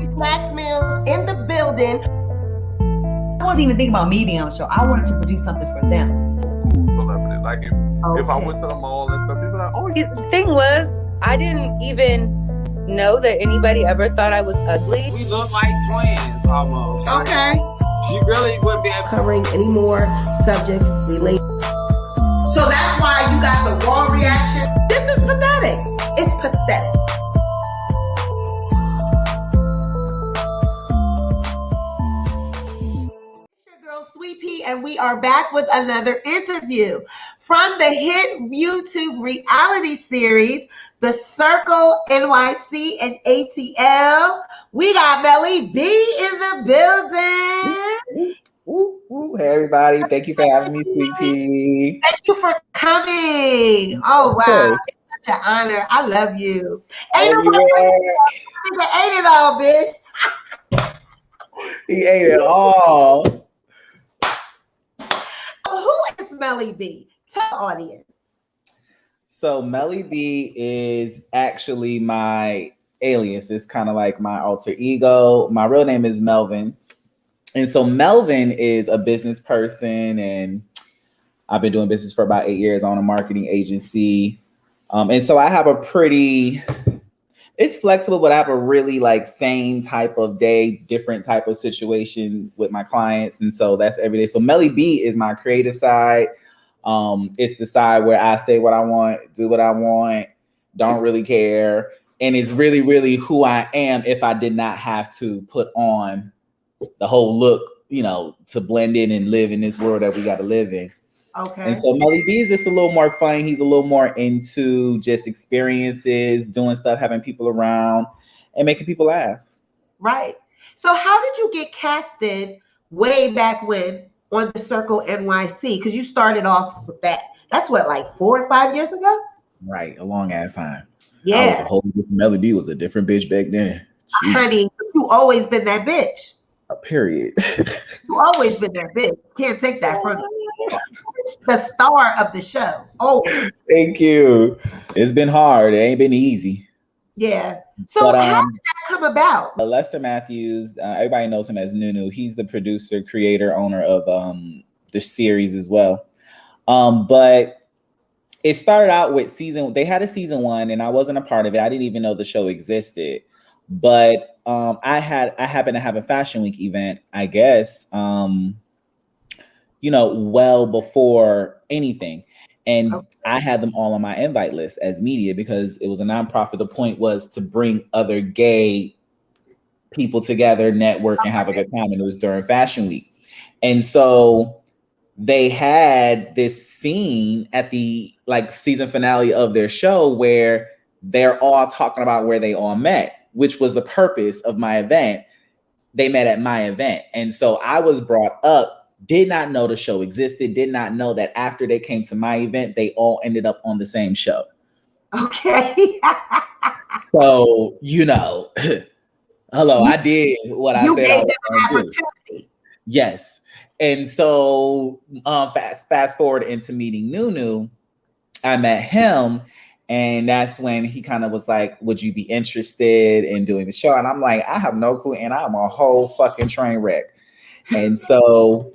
Snacks Meals in the building. I wasn't even thinking about me being on the show. I wanted to produce something for them. Cool celebrity. Like if I went to the mall and stuff, people are like, oh, The thing was, I didn't even know that anybody ever thought I was ugly. We look like twins almost. Okay. She really wouldn't be able Covering any more subjects related. So that's why you got the raw reaction. This is pathetic. It's pathetic. It's your girl Sweet Pea, and we are back with another interview from the hit YouTube reality series, The Circle NYC and ATL. We got Melli B in the building. Hey everybody, thank you for having me, Sweet Pea. Thank you for coming. Oh wow, it's such an honor. I love you. Ain't it all, bitch? He ate it all. Who is Melli B? Tell the audience. So Melli B is actually my alias. It's kind of like my alter ego. My real name is Melvin. And so Melvin is a business person, and I've been doing business for about 8 years on a marketing agency. And so I have it's flexible, but I have a really like same type of day, different type of situation with my clients. And so that's every day. So Melli B is my creative side. It's the side where I say what I want, do what I want, don't really care. And it's really, really who I am if I did not have to put on the whole look, to blend in and live in this world that we got to live in. Okay. And so Melli B is just a little more fun. He's a little more into just experiences, doing stuff, having people around, and making people laugh. Right. So how did you get casted way back when on the Circle NYC? Because you started off with that. That's what, like 4 or 5 years ago? Right. A long ass time. Yeah. I was a whole different, Melli B was a different bitch back then. Jeez. Honey, you always been that bitch. Period. You always been that bitch. Can't take that from you. The star of the show. Always. Thank you. It's been hard. It ain't been easy. Yeah. So how did that come about? Lester Matthews, everybody knows him as Nunu. He's the producer, creator, owner of the series as well. But it started out with they had a season 1, and I wasn't a part of it. I didn't even know the show existed. But I happened to have a Fashion Week event, I guess, well before anything. And I had them all on my invite list as media because it was a nonprofit. The point was to bring other gay people together, network, and have a good time. And it was during Fashion Week. And so they had this scene at the season finale of their show where they're all talking about where they all met, which was the purpose of my event. They met at my event. And so I was brought up, did not know the show existed, did not know that after they came to my event, they all ended up on the same show. Okay. So, hello, I did what I said. You gave them an opportunity. Yes. And so fast forward into meeting Nunu, I met him. And that's when he kind of was like, would you be interested in doing the show? And I'm like, I have no clue. And I'm a whole fucking train wreck. And so,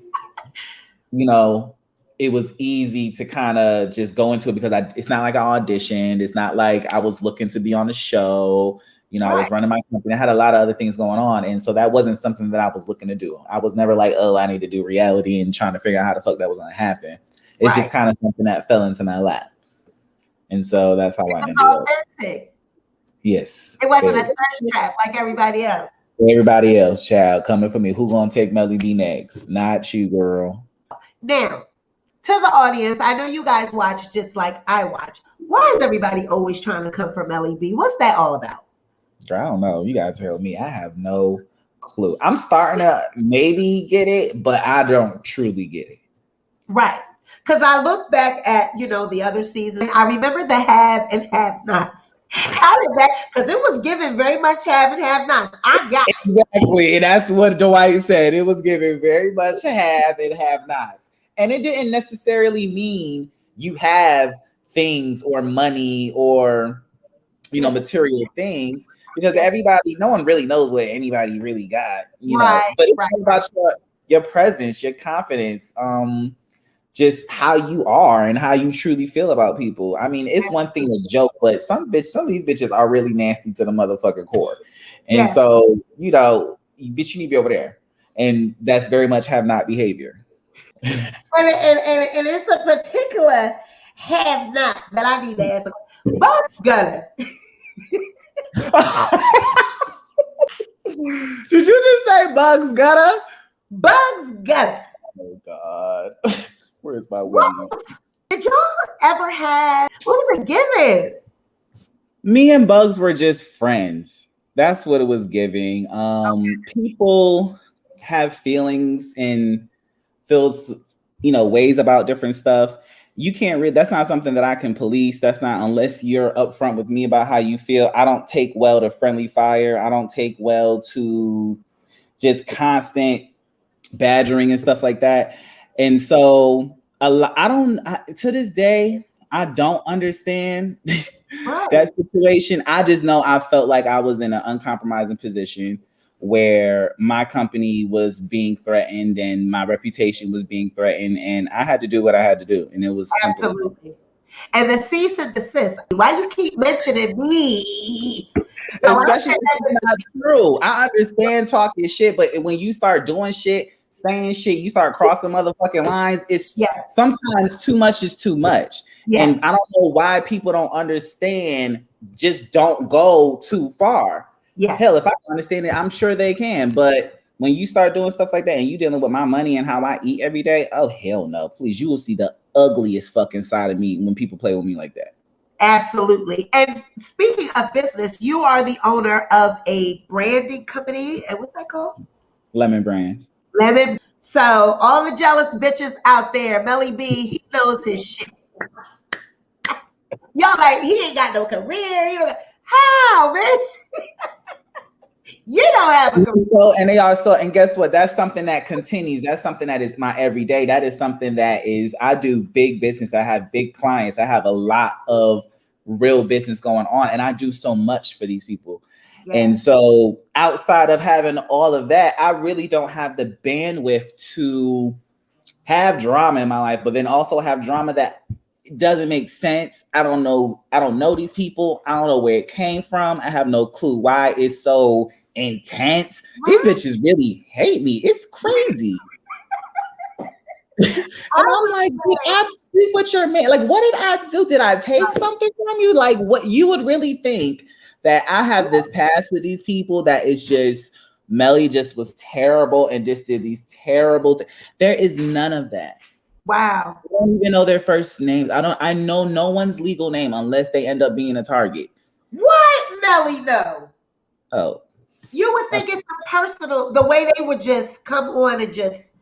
it was easy to kind of just go into it because it's not like I auditioned. It's not like I was looking to be on the show. I was running my company. I had a lot of other things going on. And so that wasn't something that I was looking to do. I was never like, oh, I need to do reality and trying to figure out how the fuck that was going to happen. It's just kind of something that fell into my lap. And so that's how I ended up. Authentic. Yes. It wasn't a thirst trap like everybody else. Everybody else, child, coming for me. Who gonna take Melli B next? Not you, girl. Now, to the audience, I know you guys watch just like I watch. Why is everybody always trying to come for Melli B? What's that all about? Girl, I don't know. You gotta tell me. I have no clue. I'm starting to maybe get it, but I don't truly get it. Right. Because I look back at, the other season. I remember the have and have nots. I look back because it was given very much have and have nots. I got it. Exactly. And that's what Dwight said. It was given very much have and have nots. And it didn't necessarily mean you have things or money or, material things. because everybody, no one really knows what anybody really got, you know. Right, But it's right, all about your presence, your confidence, just how you are and how you truly feel about people. I mean, it's one thing to joke, but some of these bitches are really nasty to the motherfucking core. And Yeah. so, you know, bitch, you need to be over there. And that's very much have not behavior. And it's a particular have not that I need to ask. Bugs Gunner. Did you just say Bugs Gutter? Bugs Gunner. Oh God. Where's my weed? Did y'all ever have, what was it given? Me and Bugs were just friends. That's what it was giving. People have feelings and feels, you know, ways about different stuff. You can't read. That's not something that I can police. That's not, unless you're upfront with me about how you feel. I don't take well to friendly fire. I don't take well to just constant badgering and stuff like that. And so to this day, I don't understand that situation. I just know I felt like I was in an uncompromising position where my company was being threatened and my reputation was being threatened, and I had to do what I had to do. And it was absolutely. And the cease and desist. Why you keep mentioning me? So especially if it's not true. I understand talking shit, but when you start doing shit, saying shit, you start crossing motherfucking lines. It's sometimes too much is too much. And I don't know why people don't understand. Just don't go too far. Hell, if I can understand it, I'm sure they can. But when you start doing stuff like that and you dealing with my money and how I eat every day, oh hell no, please. You will see the ugliest fucking side of me when people play with me like that. Absolutely. And speaking of business, you are the owner of a branding company. And what's that called? Lemon Brands. Lemon. So all the jealous bitches out there, Melli B, he knows his shit. Y'all like, he ain't got no career. You know, how, bitch? You don't have a career. And they are so, and guess what? That's something that continues. That's something that is my everyday. That is something that is, I do big business. I have big clients. I have a lot of real business going on, and I do so much for these people. And so outside of having all of that, I really don't have the bandwidth to have drama in my life, but then also have drama that doesn't make sense. I don't know these people. I don't know where it came from. I have no clue why it's so intense. These bitches really hate me. It's crazy. And I'm like, did I sleep with your man? Like, what did I do? Did I take something from you? Like, what you would really think that I have this past with these people that is just Melli just was terrible and just did these terrible things. There is none of that. Wow. I don't even know their first names. I know no one's legal name unless they end up being a target. What, Melli? No. Oh. You would think it's a personal, the way they would just come on and just.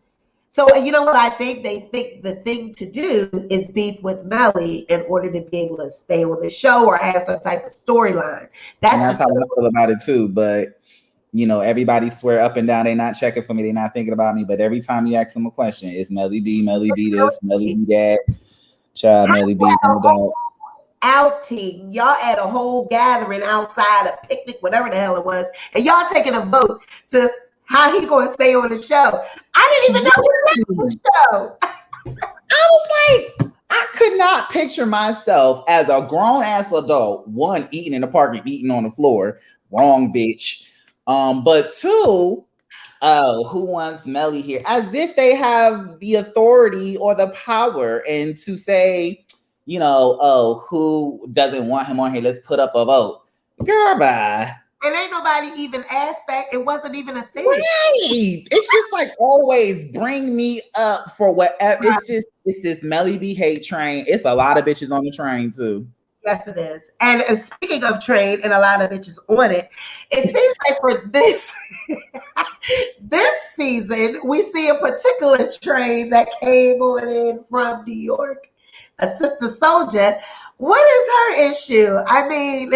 So you know what I think? They think the thing to do is beef with Melli in order to be able to stay on the show or have some type of storyline. That's how I feel about it too. But you know, everybody swear up and down they're not checking for me, they're not thinking about me. But every time you ask them a question, it's Melli B, Melli B this, Melli B that, child, Melli B. Outing, y'all at a whole gathering outside, a picnic, whatever the hell it was, and y'all taking a vote to how he gonna stay on the show. I didn't even know he was on the show. I was like, I could not picture myself as a grown ass adult, one, eating in the park and eating on the floor. Wrong, bitch. But two, who wants Melli here? As if they have the authority or the power and to say, you know, oh, who doesn't want him on here? Let's put up a vote. Girl, bye. And ain't nobody even asked that. It wasn't even a thing. Right. It's just like always bring me up for whatever. It's this Melli B hate train. It's a lot of bitches on the train too. Yes, it is. And speaking of train and a lot of bitches on it, it seems like for this season, we see a particular train that came on in from New York, a Sister Soldier. What is her issue? I mean,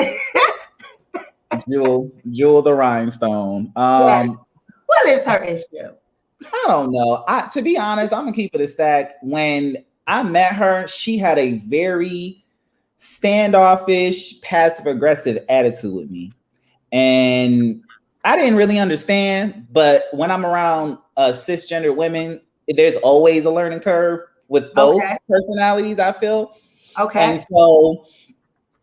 Jewel the Rhinestone. What is her issue? I don't know. To be honest, I'm gonna keep it a stack. When I met her, she had a very standoffish, passive aggressive attitude with me. And I didn't really understand, but when I'm around cisgender women, there's always a learning curve with both personalities, I feel. Okay. And so,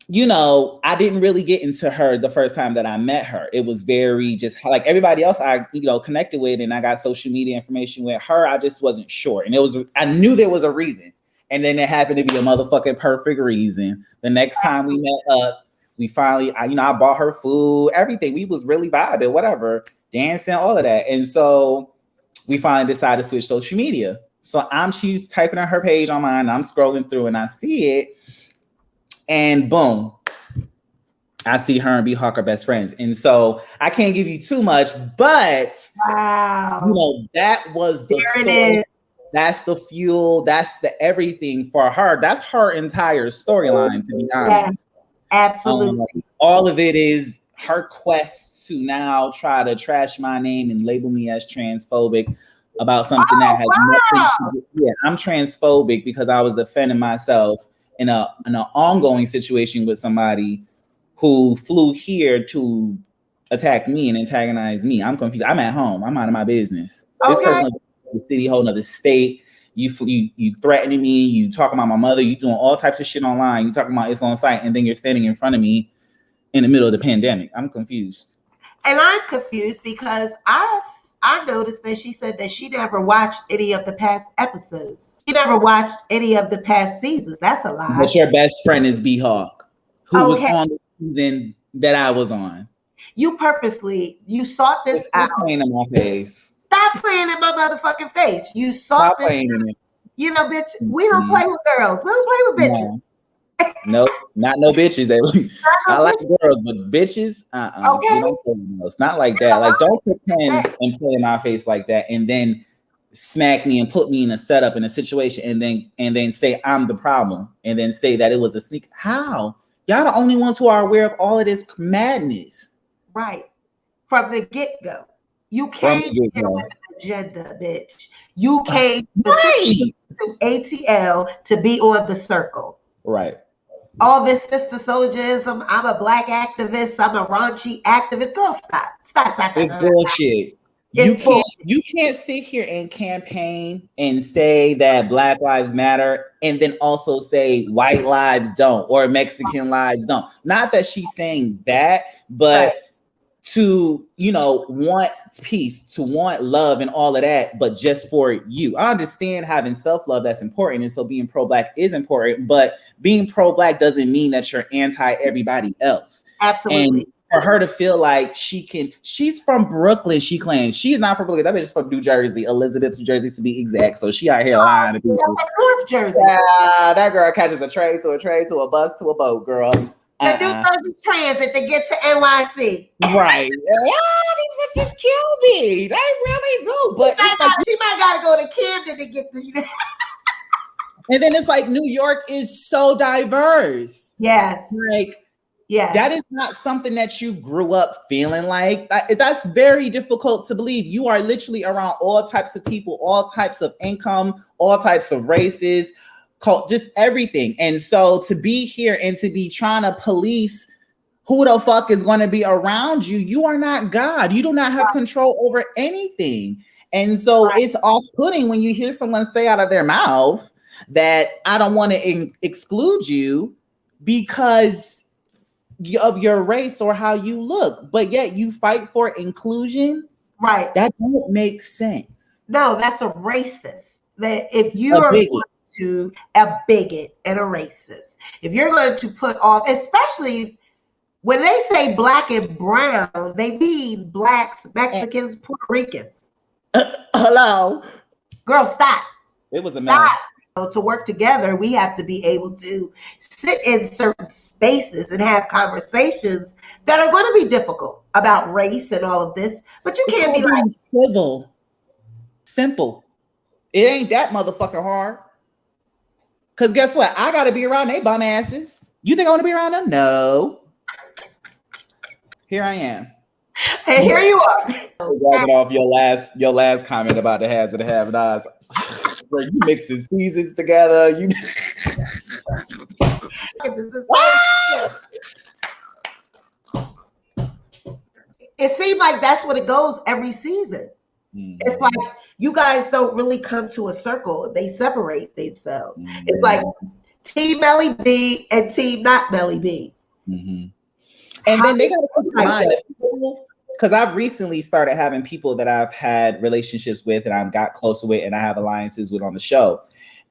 you know, I didn't really get into her the first time that I met her. It was very just like everybody else I, you know, connected with, and I got social media information with her. I just wasn't sure. And I knew there was a reason. And then it happened to be a motherfucking perfect reason. The next time we met up, we finally, I bought her food, everything. We was really vibing, whatever, dancing, all of that. And so we finally decided to switch social media. So she's typing on her page on mine. I'm scrolling through and I see it. And boom, I see her and B Hawk are best friends. And so I can't give you too much, but wow, you know, that was the source. That's the fuel. That's the everything for her. That's her entire storyline, to be honest. Yes, absolutely. All of it is her quest to now try to trash my name and label me as transphobic about something that has nothing to do. Yeah, I'm transphobic because I was defending myself in an ongoing situation with somebody who flew here to attack me and antagonize me. I'm confused. I'm at home. I'm out of my business. This person lives in the city, whole nother state. You threatening me. You talking about my mother. You doing all types of shit online. You talking about it's on site, and then you're standing in front of me in the middle of the pandemic. I'm confused. And I'm confused because I noticed that she said that she never watched any of the past episodes. She never watched any of the past seasons. That's a lie. But your best friend is B Hawk, who was on the season that I was on. You sought this out. Stop playing in my face. Stop playing in my motherfucking face. You sought this out. You know, bitch, we don't play with girls. We don't play with bitches. Nope, not no bitches. I like girls, but bitches, okay. We don't play with those. Not like that. Like, don't pretend and play in my face like that, and then smack me and put me in a setup in a situation, and then say I'm the problem, and then say that it was a sneak. How? Y'all the only ones who are aware of all of this madness. Right. From the get-go. You came here with an agenda, bitch. You came to ATL to be on the circle. Right. All this sister soldierism. I'm a black activist. I'm a raunchy activist. Girl, stop. It's bullshit. You can't sit here and campaign and say that Black Lives Matter and then also say white lives don't or Mexican lives don't. Not that she's saying that, but to, you know, want peace, to want love and all of that, but just for you. I understand having self-love, that's important. And so being pro-Black is important, but being pro-Black doesn't mean that you're anti everybody else. Absolutely. And for her to feel like she's from Brooklyn, she claims. She's not from Brooklyn. That bitch is from New Jersey, Elizabeth, New Jersey to be exact. So she out here lying to people. North Jersey. That girl catches a train to a bus to a boat, girl. The New Jersey Transit to get to NYC. Right. These bitches kill me. They really do. But she might gotta go to Camden to get to And then it's like New York is so diverse. Yes. Like, yeah, that is not something that you grew up feeling like. That's very difficult to believe. You are literally around all types of people, all types of income, all types of races, just everything. And so to be here and to be trying to police who the fuck is going to be around you, you are not God. You do not have control over anything. And so it's off-putting when you hear someone say out of their mouth that I don't want to exclude you because of your race or how you look, but yet you fight for inclusion. Right. That don't make sense. No, that's a racist. That if you are to a bigot and a racist, if you're going to put off, especially when they say black and brown, they mean blacks, Mexicans, Puerto Ricans. Hello, girl, stop. It was a mess. To work together, we have to be able to sit in certain spaces and have conversations that are going to be difficult about race and all of this. But you can't be like civil, simple. It ain't that motherfucking hard. Because guess what? I got to be around they bum asses. You think I want to be around them? No. Here I am. And here you are. Walking off your last comment about the haves and the have-nots. Where you mixing seasons together. You it seemed like that's what it goes every season. It's like you guys don't really come to a circle. They separate themselves. It's like Team Melli B and Team not Melli B. And then they got to keep in mind that people, because I've recently started having people that I've had relationships with and I've got closer with and I have alliances with on the show.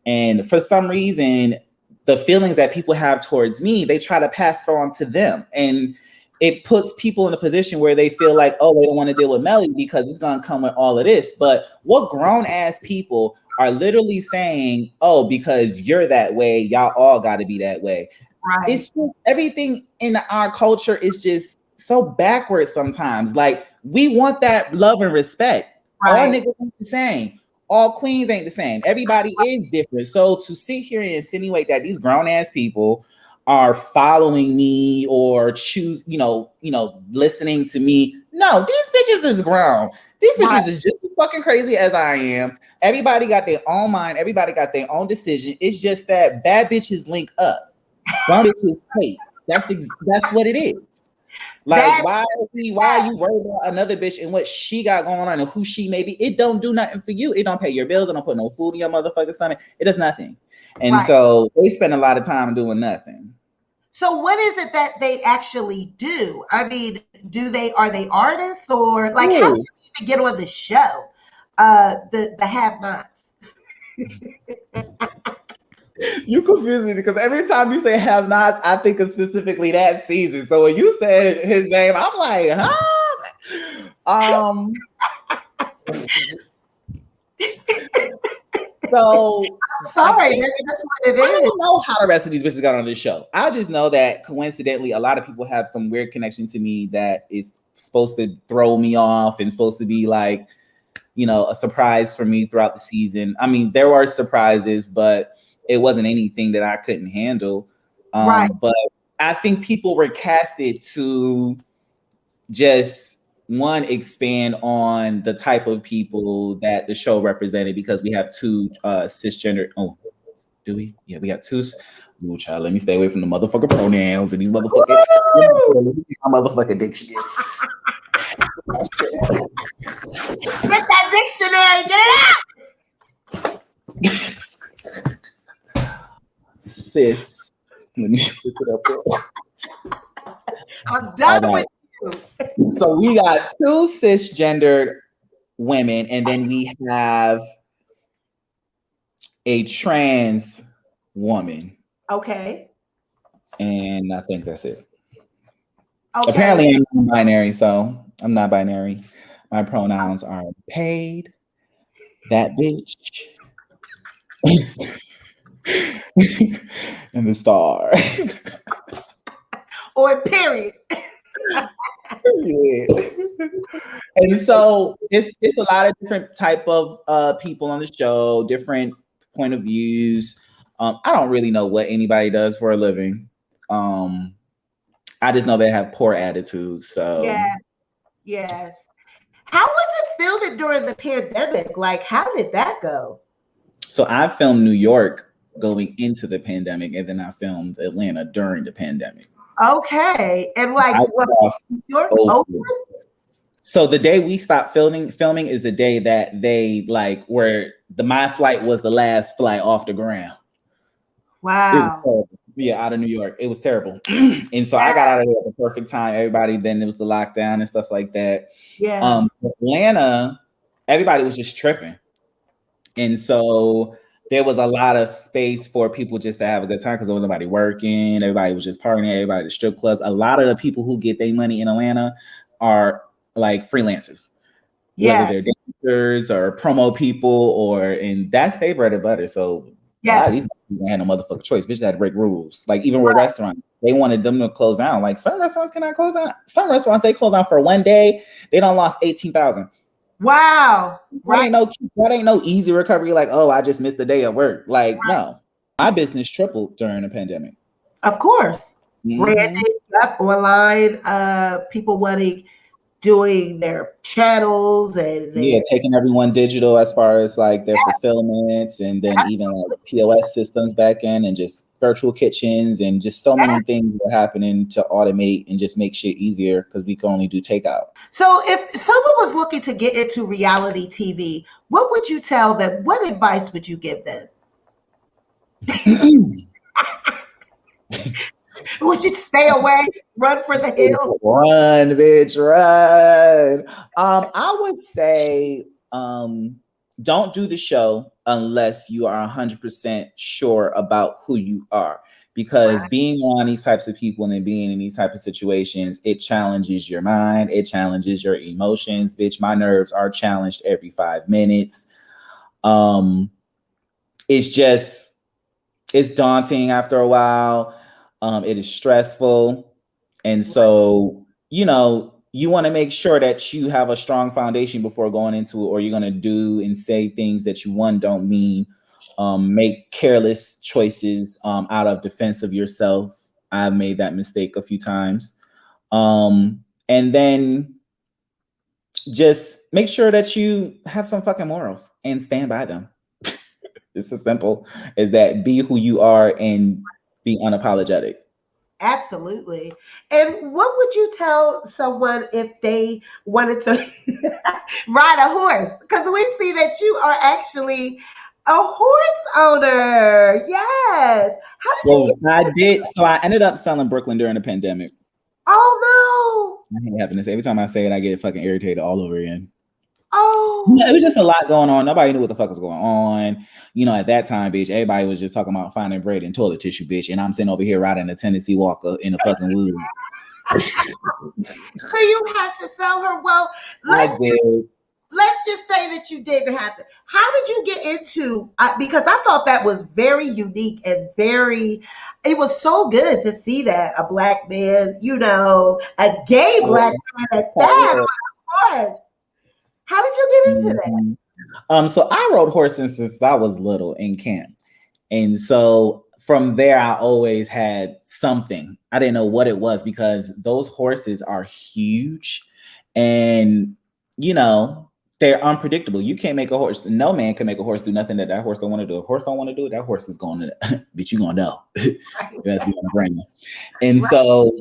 And for some reason, the feelings that people have towards me, they try to pass it on to them. And it puts people in a position where they feel like, oh, they don't want to deal with Melli because it's going to come with all of this. But what grown ass people are literally saying, oh, because you're that way, y'all all got to be that way. Right. It's just everything in our culture is just so backwards sometimes. Like we want that love and respect. Right. All niggas ain't the same. All queens ain't the same. Everybody is different. So to sit here and insinuate that these grown ass people are following me or listening to me. No, these bitches is grown. These bitches is just as fucking crazy as I am. Everybody got their own mind. Everybody got their own decision. It's just that bad bitches link up. Grown bitches hate. That's what it is. Like, why are you worried about another bitch and what she got going on and who she may be? It don't do nothing for you. It don't pay your bills. It don't put no food in your motherfucking stomach. It does nothing. And so they spend a lot of time doing nothing. So what is it that they actually do? I mean, are they artists or like how do you even get on the show? The have-nots. You confuse me because every time you say have-nots, I think of specifically that season. So when you said his name, I'm like, huh? So sorry, that's what it is. I don't know how the rest of these bitches got on this show. I just know that coincidentally, a lot of people have some weird connection to me that is supposed to throw me off and supposed to be like, a surprise for me throughout the season. I mean, there were surprises, but it wasn't anything that I couldn't handle. But I think people were casted to just expand on the type of people that the show represented because we have two cisgender. Oh, do we? Yeah, we got two. Ooh, child, let me stay away from the motherfucker pronouns and these motherfucking motherfucking dictionary. Get that dictionary, get it out. Sis, let me look it up. I'm done with. So we got two cisgendered women, and then we have a trans woman. Okay. And I think that's it. Okay. Apparently I'm non-binary, so I'm not binary. My pronouns are paid, that bitch, and the star. Or period. Yeah. And so it's a lot of different type of people on the show, different point of views. I don't really know what anybody does for a living. I just know they have poor attitudes. So yes. How was it filming during the pandemic? Like, how did that go? So I filmed New York going into the pandemic, and then I filmed Atlanta during the pandemic. Okay, and like what? New York open? So the day we stopped filming is the day that they where my flight was the last flight off the ground. Wow. Out of New York. It was terrible. And so I got out of there at the perfect time. Everybody, then it was the lockdown and stuff like that. Yeah. Atlanta, everybody was just tripping. And so there was a lot of space for people just to have a good time because there was nobody working. Everybody was just partying. Everybody at the strip clubs. A lot of the people who get their money in Atlanta are like freelancers. Whether they're dancers or promo people and that's their bread and butter. So these people had no motherfucking choice. Bitches had to break rules. Like even with restaurants, they wanted them to close down. Like some restaurants cannot close down. Some restaurants they close down for one day. They done lost 18,000. Wow. That ain't no easy recovery. Like, oh, I just missed a day at work. Like, no. My business tripled during the pandemic. Of course. Branding, online, people doing their channels and taking everyone digital as far as like their fulfillments and then even like POS systems back in and just virtual kitchens and just so many things were happening to automate and just make shit easier because we can only do takeout. So if someone was looking to get into reality TV, what would you tell them? What advice would you give them? Would you stay away, run for the hills? Run, bitch, run. I would say don't do the show unless you are 100% sure about who you are. Because being on these types of people and being in these type of situations, it challenges your mind, it challenges your emotions. Bitch, my nerves are challenged every 5 minutes. It's daunting after a while. It is stressful. And so, you want to make sure that you have a strong foundation before going into it, or you're going to do and say things that you, one, don't mean. Make careless choices out of defense of yourself. I've made that mistake a few times. And then just make sure that you have some fucking morals and stand by them. It's as simple as that. Be who you are and be unapologetic. Absolutely. And what would you tell someone if they wanted to ride a horse? Because we see that you are actually a horse owner. Yes. How did you get So I ended up selling Brooklyn during the pandemic. Oh I hate having this. Every time I say it, I get fucking irritated all over again. no. Yeah, it was just a lot going on. Nobody knew what the fuck was going on. At that time, bitch, everybody was just talking about finding bread and toilet tissue, bitch. And I'm sitting over here riding a Tennessee Walker in the fucking woods. So you had to sell her. Well, let's just say that you didn't have to. How did you get into, because I thought that was very unique and it was so good to see that a black man, a gay black man at that, of course. How did you get into that? So I rode horses since I was little in camp. And so from there, I always had something. I didn't know what it was because those horses are huge and, they're unpredictable. You can't make a horse. No man can make a horse do nothing that horse don't want to do. If a horse don't want to do it, that horse is going to, but you going to know. That's what I'm bringing. And so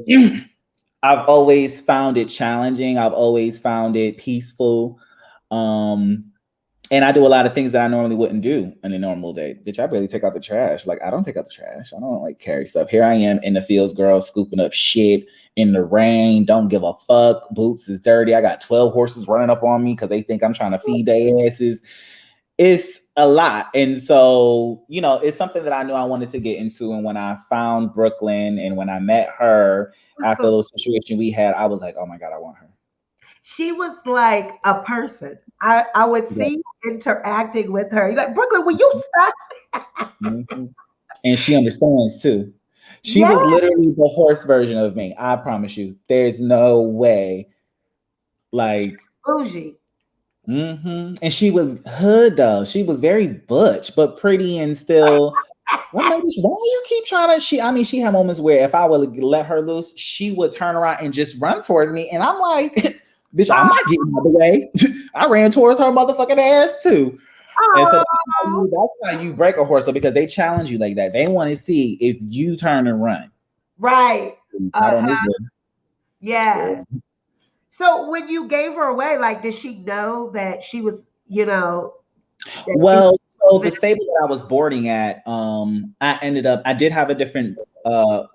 I've always found it challenging. I've always found it peaceful. And I do a lot of things that I normally wouldn't do in a normal day. Bitch, I barely take out the trash. Like, I don't take out the trash. I don't carry stuff. Here I am in the fields, girl, scooping up shit in the rain. Don't give a fuck. Boots is dirty. I got 12 horses running up on me because they think I'm trying to feed their asses. It's a lot. And so, it's something that I knew I wanted to get into. And when I found Brooklyn and when I met her after the little situation we had, I was like, oh my God, I want her. She was like a person. I would see you interacting with her. You're like, Brooklyn, will you stop? Mm-hmm. And she understands too. She was literally the horse version of me. I promise you. There's no way. Like bougie. Mm-hmm. And she was hood though. She was very butch, but pretty and still. I'm like, why do you keep trying to? She had moments where if I would let her loose, she would turn around and just run towards me. And I'm like, bitch, I'm not getting out of the way. I ran towards her motherfucking ass too. And so that's how you break a horse, because they challenge you like that. They want to see if you turn and run. Right. Yeah. So when you gave her away, like, did she know that she was, Well, so the stable that I was boarding at, I did have a different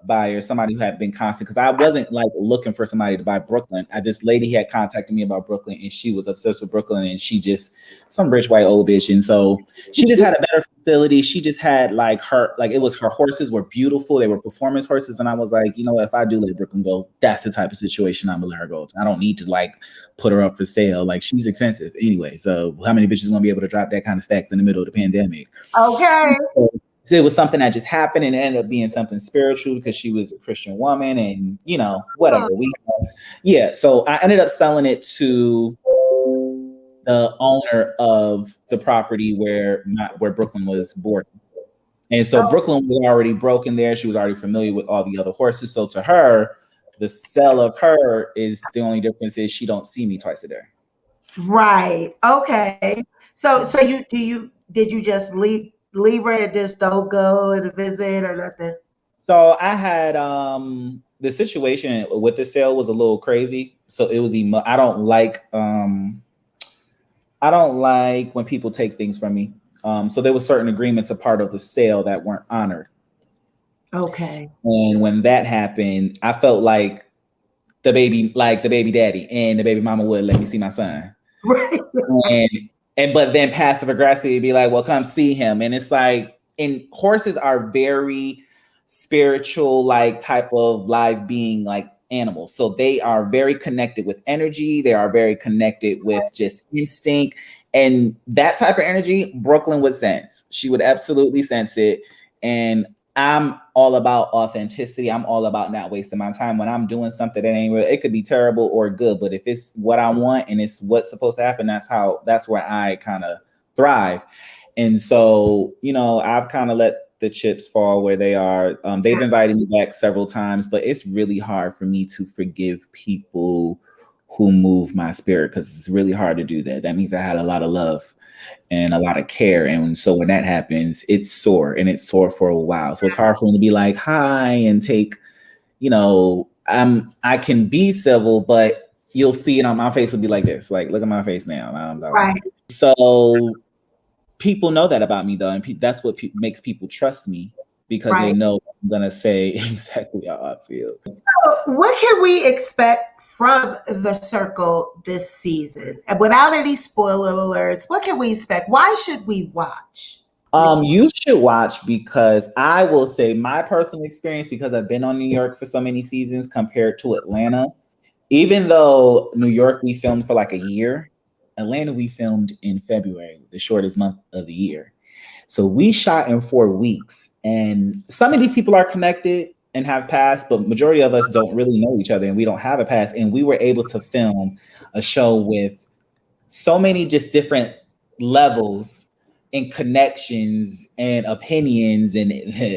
buyer, somebody who had been constant, because I wasn't like looking for somebody to buy Brooklyn. This lady had contacted me about Brooklyn, and she was obsessed with Brooklyn, and she just some rich white old bitch, and so she just had a better facility. She just had it was her horses were beautiful, they were performance horses, and I was like, if I do let Brooklyn go, that's the type of situation I'm gonna let her go. I don't need to put her up for sale. Like, she's expensive anyway, so how many bitches gonna be able to drop that kind of stacks in the middle of the pandemic? Okay. So it was something that just happened, and it ended up being something spiritual because she was a Christian woman, and whatever. So I ended up selling it to the owner of the property where Brooklyn was boarding. And so Brooklyn was already broken there. She was already familiar with all the other horses. So to her, the sale of her is the only difference is she don't see me twice a day. Right. Okay. So did you just leave Libra and just don't go and visit or nothing? So I had the situation with the sale was a little crazy. So it was I don't like when people take things from me. So there were certain agreements a part of the sale that weren't honored. Okay. And when that happened, I felt like the baby daddy, and the baby mama would let me see my son. Right. But then passive aggressive be like, well, come see him. And it's like, and horses are very spiritual, like type of live being, like animals. So they are very connected with energy. They are very connected with just instinct. And that type of energy, Brooklyn would sense. She would absolutely sense it. And I'm all about authenticity. I'm all about not wasting my time when I'm doing something that ain't real. It could be terrible or good, but if it's what I want and it's what's supposed to happen, that's where I kind of thrive. And so, I've kind of let the chips fall where they are. They've invited me back several times, but it's really hard for me to forgive people who move my spirit, because it's really hard to do that. That means I had a lot of love and a lot of care. And so when that happens, it's sore, and it's sore for a while. So it's hard for me to be like, hi, and take, I can be civil, but you'll see it on my face will be like this. Like, look at my face now. Right. So people know that about me, though. And that's what makes people trust me, because they know I'm going to say exactly how I feel. So what can we expect from the Circle this season? And without any spoiler alerts, what can we expect? Why should we watch? You should watch, because I will say my personal experience, because I've been on New York for so many seasons compared to Atlanta. Even though New York, we filmed for like a year, Atlanta, we filmed in February, the shortest month of the year. So we shot in 4 weeks, and some of these people are connected and have past, but majority of us don't really know each other, and we don't have a past. And we were able to film a show with so many just different levels and connections and opinions, and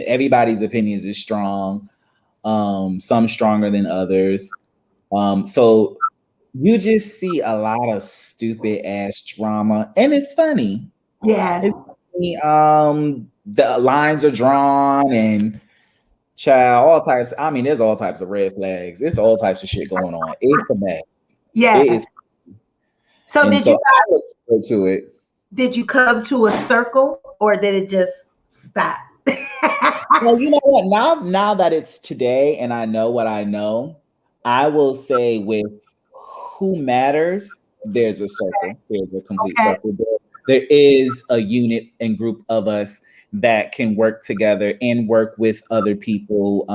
everybody's opinions is strong. Some stronger than others. So you just see a lot of stupid ass drama, and it's funny. Yes. It's funny. The lines are drawn, and child, all types. I mean, there's all types of red flags. It's all types of shit going on. It's a mess. Yeah. It is. So I look forward to it. Did you come to a circle, or did it just stop? Well, you know what? Now that it's today and I know what I know, I will say with who matters, there's a circle. There's a complete circle. There is a unit and group of us that can work together and work with other people.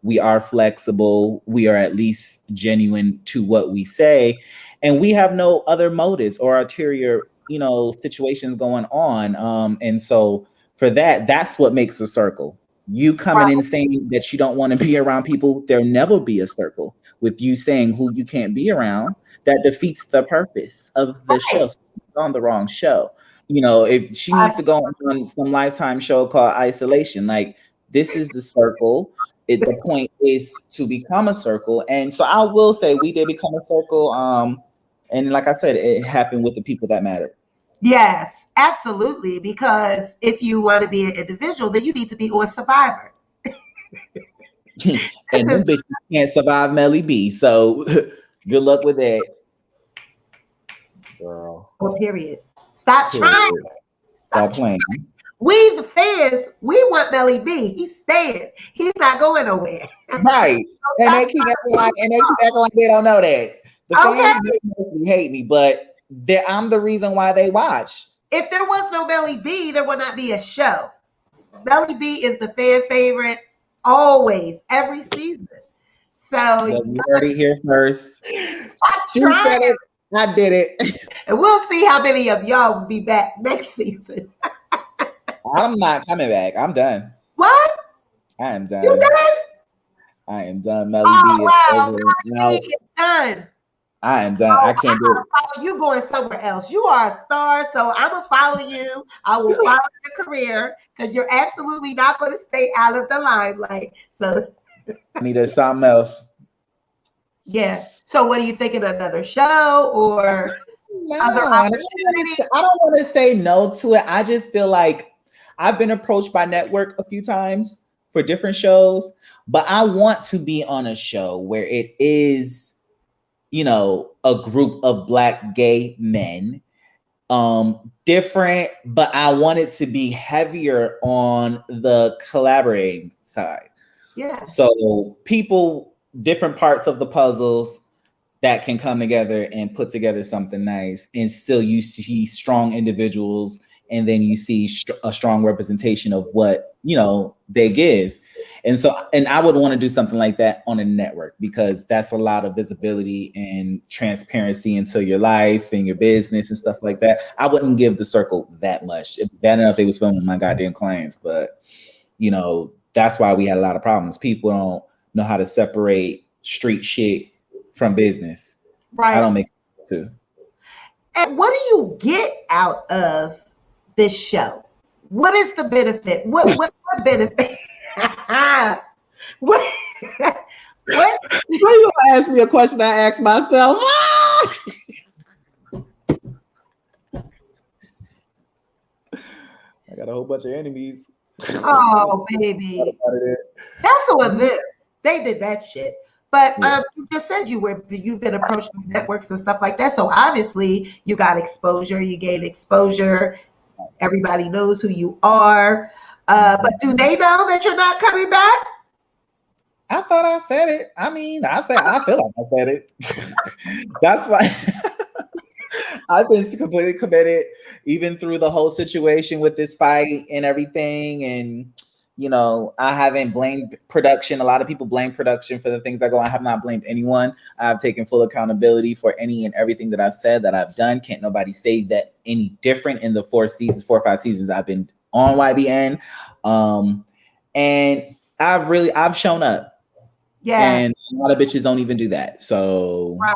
We are flexible. We are at least genuine to what we say, and we have no other motives or ulterior, situations going on. And so for that's what makes a circle. You coming in saying that you don't want to be around people, there'll never be a circle. With you saying who you can't be around, that defeats the purpose of the show. So it's on the wrong show. If she needs to go on some Lifetime show called Isolation, like, this is the circle. The point is to become a circle. And so I will say we did become a circle. And like I said, it happened with the people that matter. Yes, absolutely. Because if you want to be an individual, then you need to be on Survivor. And them bitches can't survive Melli B. So good luck with that, girl. Well, period. Stop trying. Stop playing. We, the fans, we want Melli B. He's staying. He's not going nowhere. Right. And they keep acting like they don't know that. The fans mostly hate me, but I'm the reason why they watch. If there was no Melli B, there would not be a show. Melli B is the fan favorite always, every season. So you heard it here first. I did it. And we'll see how many of y'all will be back next season. I'm not coming back. I'm done. What? I am done. You done? I am done. Melli B is over. Melli B is done. I am done. I can't do it. You going somewhere else. You are a star, so I'm gonna follow you. I will follow your career, because you're absolutely not going to stay out of the limelight. So I need something else. Yeah. So what are you thinking? Another show or other opportunities? I don't want to say no to it. I just feel like I've been approached by network a few times for different shows, but I want to be on a show where it is, a group of Black gay men, different, but I want it to be heavier on the collaborating side. Yeah. So people, different parts of the puzzles that can come together and put together something nice, and still you see strong individuals, and then you see a strong representation of what they give. And I would want to do something like that on a network, because that's a lot of visibility and transparency into your life and your business and stuff like that. I wouldn't give the Circle that much. If bad enough they was filming my goddamn clients, but that's why we had a lot of problems. People don't know how to separate street shit from business. Right. I don't make it too. And what do you get out of this show? What is the benefit? What benefit? what? Why you gonna ask me a question I ask myself? I got a whole bunch of enemies. Oh, baby. That's on them. They did that shit. But you just said you've been approached by networks and stuff like that. So obviously you got exposure. You gained exposure. Everybody knows who you are. But do they know that you're not coming back? I thought I said it. I mean, I feel like I said it. That's why I've been completely committed, even through the whole situation with this fight and everything. And I haven't blamed production. A lot of people blame production for the things that go on. I have not blamed anyone. I've taken full accountability for any and everything that I've said, that I've done. Can't nobody say that any different in the 4 or 5 seasons I've been on YBN. And I've shown up. Yeah. And a lot of bitches don't even do that. So right.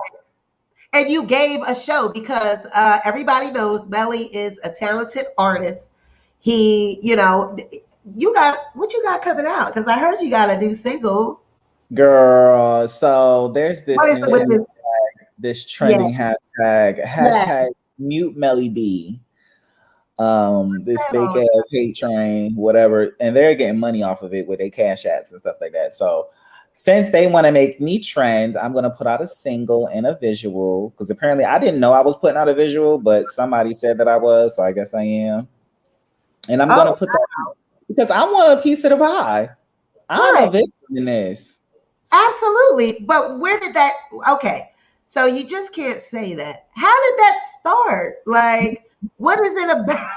And you gave a show, because everybody knows Melli is a talented artist. He, you got what you got coming out? Because I heard you got a new single. Girl, so there's this this trending hashtag mute Melli B. This fake ass hate train, whatever, and they're getting money off of it with their cash apps and stuff like that. So since they want to make me trend, I'm gonna put out a single and a visual, because apparently I didn't know I was putting out a visual, but somebody said that I was, so I guess I am. And I'm gonna put that out because I want a piece of the pie. I'm a victim in this. Absolutely. But where did that okay? So you just can't say that. How did that start? Like, what is it about?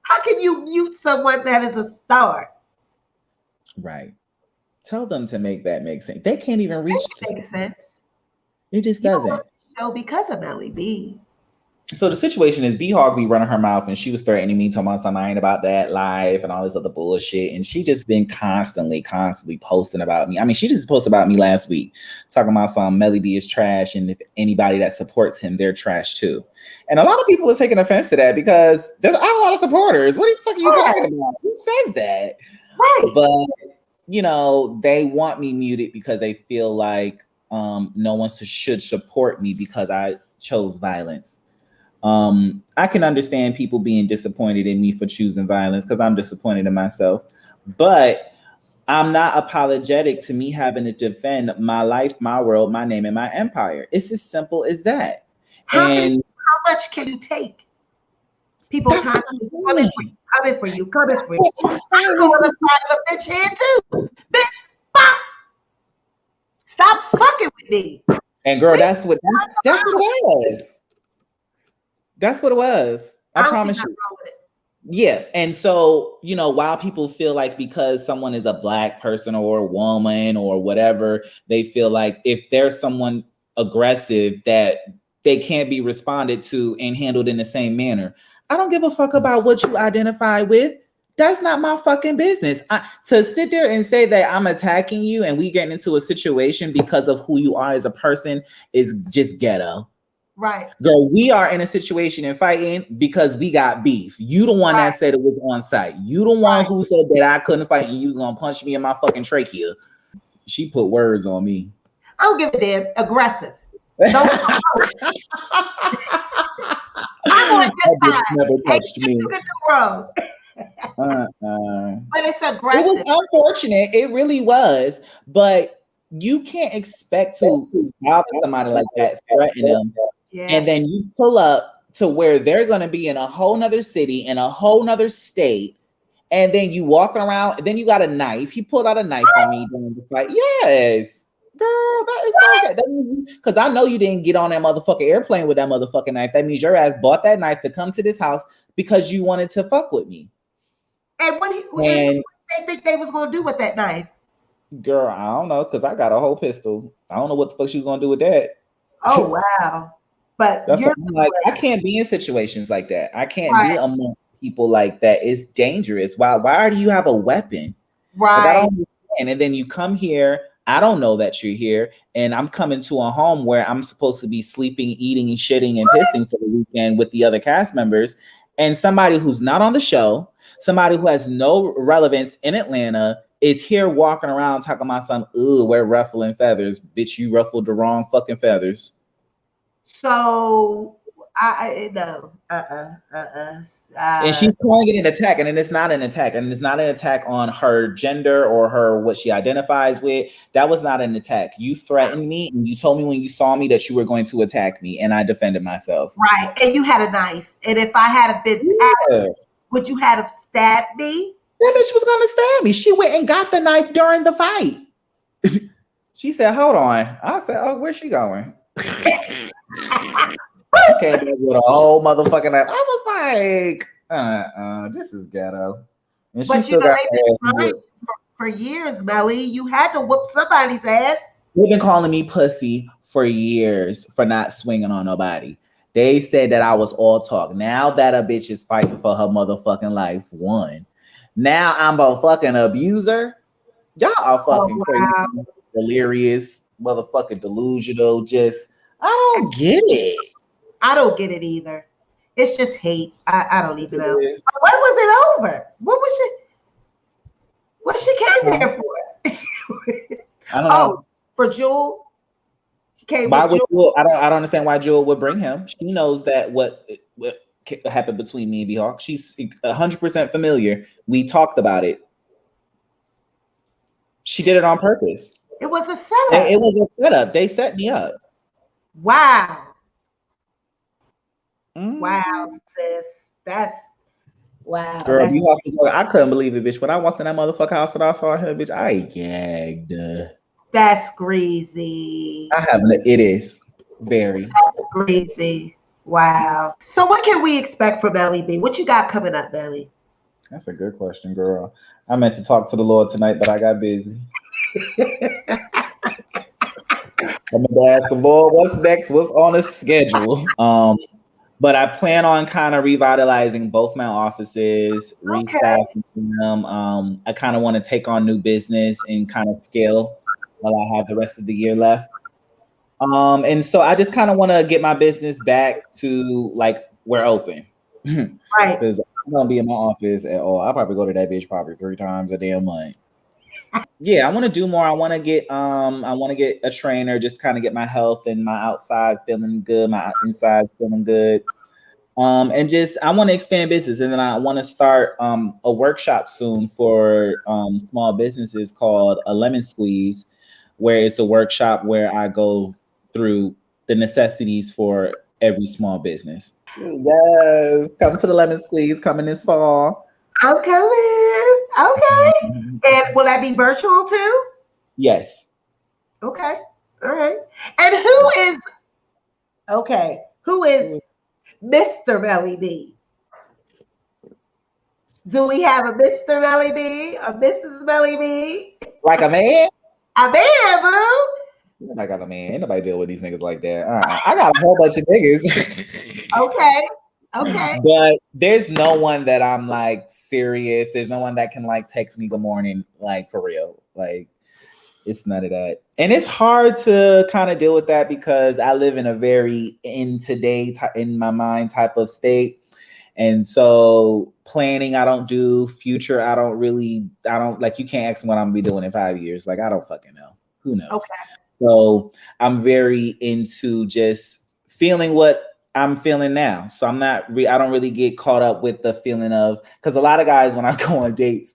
How can you mute someone that is a star? Right. Tell them to make that make sense. They can't even reach. That makes sense. It just doesn't. Show because of Melli B. So the situation is B-Hog be running her mouth, and she was threatening me, talking about something I ain't about that life and all this other bullshit. And she just been constantly posting about me. I mean, she just posted about me last week, talking about some Melli B is trash, and if anybody that supports him, they're trash too. And a lot of people are taking offense to that, because I have a lot of supporters. What the fuck are you talking about? Who says that? Right. But they want me muted because they feel like no one should support me because I chose violence. I can understand people being disappointed in me for choosing violence, because I'm disappointed in myself, but I'm not apologetic to me having to defend my life, my world, my name, and my empire. It's as simple as that. How much can you take? People constantly coming for you. I'm on the side of a bitch hand too. Bitch, bop. Stop fucking with me. And girl, that's what it was. That's what it was. I promise you. Yeah. And so, while people feel like because someone is a Black person or a woman or whatever, they feel like if there's someone aggressive that they can't be responded to and handled in the same manner. I don't give a fuck about what you identify with. That's not my fucking business. To sit there and say that I'm attacking you and we getting into a situation because of who you are as a person is just ghetto. Right. Girl, we are in a situation and fighting because we got beef. You the one that said it was on site. You the one who said that I couldn't fight and you was going to punch me in my fucking trachea. She put words on me. I don't give a damn. Aggressive. I'm on this side. Never touched me. You can do wrong. But it's It aggressive. was unfortunate. It really was. But you can't expect to bother somebody like that, threaten them, and then you pull up to where they're going to be in a whole nother city, in a whole nother state, and then you walking around, then you got a knife. He pulled out a knife on me during the fight. Yes. Girl, that is so good. Because I know you didn't get on that motherfucking airplane with that motherfucking knife. That means your ass bought that knife to come to this house because you wanted to fuck with me. And what do they think they was going to do with that knife? Girl, I don't know, because I got a whole pistol. I don't know what the fuck she was going to do with that. Oh, wow. But that's what I'm like, I can't be in situations like that. I can't be among people like that. It's dangerous. Why do you have a weapon? Right. Like, I don't understand. And then you come here. I don't know that you're here. And I'm coming to a home where I'm supposed to be sleeping, eating, and shitting and pissing for the weekend with the other cast members. And somebody who's not on the show, somebody who has no relevance in Atlanta is here walking around talking about something. Ooh, we're ruffling feathers. Bitch, you ruffled the wrong fucking feathers. So no. And she's calling it an attack, and then it's not an attack, and it's not an attack on her gender or her what she identifies with. That was not an attack. You threatened me, and you told me when you saw me that you were going to attack me, and I defended myself. Right, and you had a knife, and if I had been asked, would you have stabbed me? That bitch was gonna stab me. She went and got the knife during the fight. She said, "Hold on." I said, "Oh, where's she going?" Came in with a whole motherfucking knife. I was like, this is ghetto. And but you know, they've been trying for years, Melly. You had to whoop somebody's ass. They've been calling me pussy for years for not swinging on nobody. They said that I was all talk. Now that a bitch is fighting for her motherfucking life, one. Now I'm a fucking abuser. Y'all are fucking crazy, delirious, motherfucking delusional. Just, I don't get it. I don't get it either. It's just hate. I don't even know. When was it over? What she came here for? I don't know. For Jewel? She came why with Jewel? I don't understand why Jewel would bring him. She knows that what happened between me and B-Hawk. She's 100% familiar. We talked about it. She did it on purpose. It was a setup. It was a setup. They set me up. Wow. Wow, sis. That's wow. Girl, I couldn't believe it, bitch. When I walked in that motherfucker house and I saw her, bitch, I gagged. That's greasy. It is very That's greasy. Wow. So what can we expect from Melli B? What you got coming up, Melli? That's a good question, girl. I meant to talk to the Lord tonight, but I got busy. I'm gonna ask the Lord what's next, what's on the schedule. But I plan on kind of revitalizing both my offices, restaffing them. I kind of want to take on new business and kind of scale while I have the rest of the year left. And so I just kind of want to get my business back to like we're open. Right. Because I'm gonna be in my office at all. I'll probably go to that bitch probably 3 times a damn month. Yeah, I want to do more. I want to get a trainer, just kind of get my health and my outside feeling good, my inside feeling good. And just I want to expand business, and then I want to start a workshop soon for small businesses called a Lemon Squeeze, where it's a workshop where I go through the necessities for every small business. Yes, come to the Lemon Squeeze coming this fall. I'm coming. Okay. And will that be virtual too? Yes. Okay. All right. And who is Mr. Melli B? Do we have a Mr. Melli B? A Mrs. Melli B? Like a man? A man, boo. I got a man. Ain't nobody deal with these niggas like that. I got a whole bunch of niggas. Okay. But there's no one that I'm like serious. There's no one that can like text me good morning, like for real. Like it's none of that. And it's hard to kind of deal with that because I live in a very in my mind type of state. And so planning, I don't do. Future, I don't like, you can't ask me what I'm gonna be doing in 5 years. Like, I don't fucking know. Who knows? Okay. So I'm very into just feeling what I'm feeling now. So I'm not, I don't really get caught up with the feeling of, because a lot of guys, when I go on dates,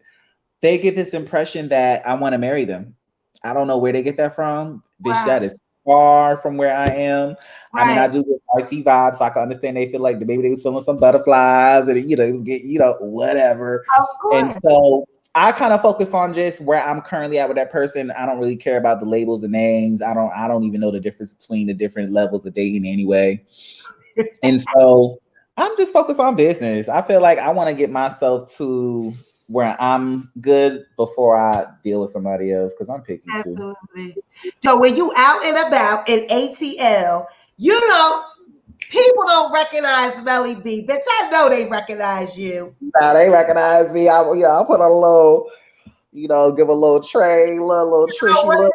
they get this impression that I want to marry them. I don't know where they get that from. Bitch, that is far from where I am. I mean, I do get wifey vibes, so I can understand they feel like maybe they was selling some butterflies and, you know, it was getting, you know, whatever. And so I kind of focus on just where I'm currently at with that person. I don't really care about the labels and names. I don't even know the difference between the different levels of dating anyway. And so I'm just focused on business. I feel like I want to get myself to where I'm good before I deal with somebody else, because I'm picky too. So when you out and about in ATL, you know, people don't recognize Melli B. Bitch, I know they recognize you. Nah, they recognize me. I'll put on a little, you know, give a little tray, little trishy look.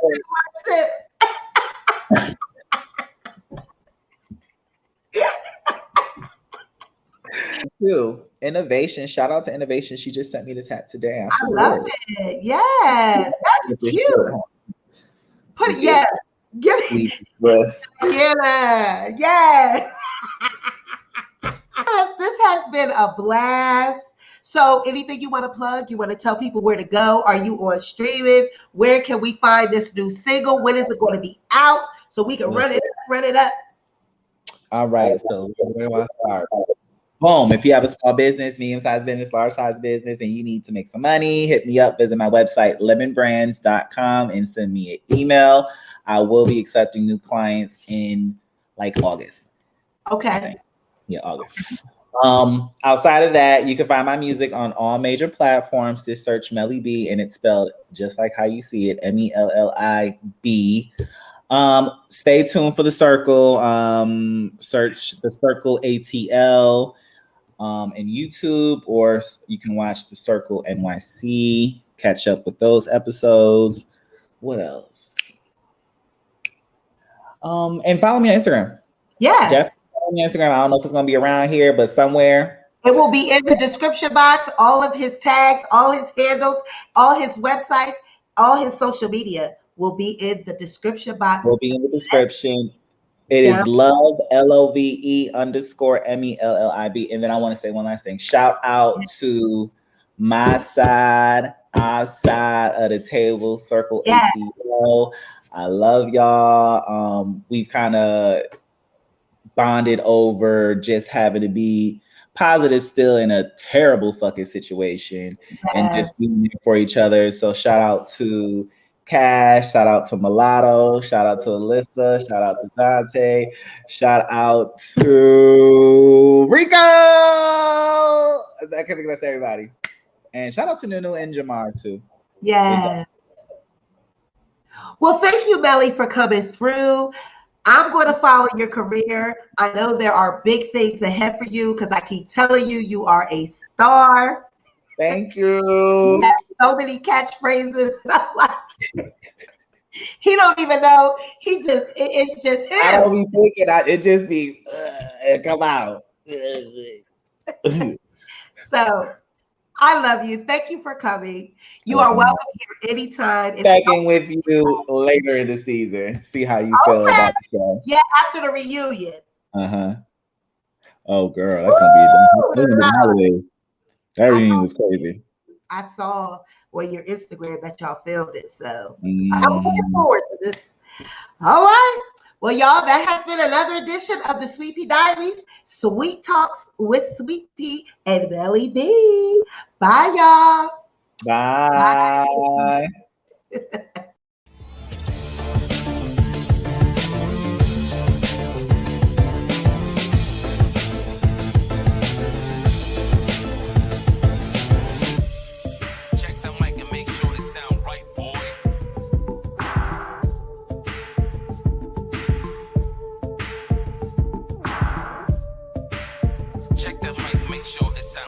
Too. Innovation. Shout out to Innovation. She just sent me this hat today. I love it. Yes, that's cute. Put it, yeah. Give sleep rest. Yeah, yes. This has been a blast. So anything you want to plug? You want to tell people where to go? Are you on streaming? Where can we find this new single? When is it going to be out? So we can run it up. All right. So where do I start? Boom. If you have a small business, medium-sized business, large-sized business, and you need to make some money, hit me up. Visit my website, lemonbrands.com, and send me an email. I will be accepting new clients in like August. Okay. Yeah, August. Outside of that, you can find my music on all major platforms. Just search Melli B, and it's spelled just like how you see it, MELLIB. Stay tuned for the Circle. Search the Circle ATL in YouTube, or you can watch the Circle NYC. Catch up with those episodes. What else? And follow me on Instagram. Yes. Jeff, follow me on Instagram. I don't know if it's gonna be around here, but somewhere. It will be in the description box. All of his tags, all his handles, all his websites, all his social media will be in the description box. Will be in the description. It is love, LOVE _MELLIB. And then I want to say one last thing. Shout out to my side, our side of the table, Circle ATL. I love y'all. We've kind of bonded over just having to be positive still in a terrible fucking situation and just being there for each other. So shout out to Cash, shout out to Mulatto, shout out to Alyssa, shout out to Dante, shout out to Rico. I think that's everybody. And shout out to Nunu and Jamar too. Yeah. Well, thank you, Melli, for coming through. I'm going to follow your career. I know there are big things ahead for you because I keep telling you, you are a star. Thank you. You have so many catchphrases. And I'm like, he don't even know. It's just him. I don't be thinking. It just be, come out. So I love you. Thank you for coming. You are welcome here anytime. Back in with you later in the season. See how you feel about the show. Yeah, after the reunion. Oh, girl, that's gonna be the holiday. That reunion was crazy. I saw on your Instagram that y'all filmed it, so I'm looking forward to this. All right. Well, y'all, that has been another edition of the Sweet Pea Diaries, Sweet Talks with Sweet Pea and Melli B. Bye, y'all. Bye.